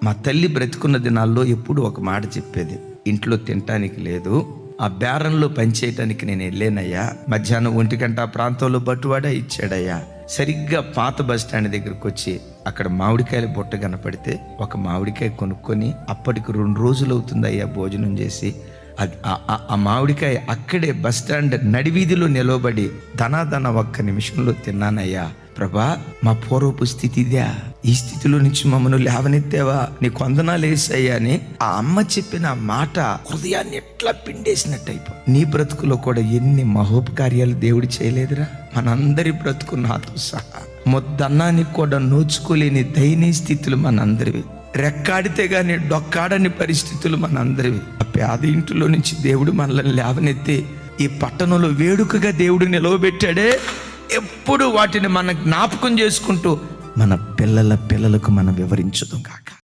మా తల్లి బ్రతికున్న దినాల్లో ఎప్పుడు ఒక మాట చెప్పేది, ఇంట్లో తినటానికి లేదు, ఆ బేరంలో పనిచేయటానికి నేను వెళ్ళానయ్యా. మధ్యాహ్నం 1 గంట ప్రాంతంలో బట్టువాడా ఇచ్చాడయ్యా. సరిగ్గా పాత బస్ స్టాండ్ దగ్గరకు వచ్చి అక్కడ మామిడికాయల బుట్ట కనపడితే ఒక మామిడికాయ కొనుక్కొని, అప్పటికి 2 రోజులు అవుతుందయ్యా భోజనం చేసి, ఆ మామిడికాయ అక్కడే బస్ స్టాండ్ నడివీధిలో నిలవబడి ధనాధన 1 నిమిషంలో తిన్నానయ్యా. ప్రభా, మా పూర్వపు స్థితి ఇదే, ఈ స్థితిలో నుంచి మమ్మల్ని లేవనెత్తావా, నీ వందనాలు యేసయ్యా అని ఆ అమ్మ చెప్పిన మాట హృదయాన్ని ఎట్లా పిండేసినట్టు అయిపో. నీ బ్రతుకులో కూడా ఎన్ని మహోపకార్యాలు దేవుడు చేయలేదురా? మనందరి బ్రతుకు నాతో సహా మొద్దన్నానికి కూడా నోచుకోలేని దయనీయ స్థితులు మనందరివి. రెక్కాడితే గాని డొక్కాడని పరిస్థితులు మనందరివి. ఆ పేద ఇంటిలో నుంచి దేవుడు మనల్ని లేవనెత్తి ఈ పట్టణంలో వేడుకగా దేవుడు నిలవబెట్టాడే. ఎప్పుడు వాటిని మనం జ్ఞాపకం చేసుకుంటూ మన పిల్లలకు మనం వివరించుదాం కాక.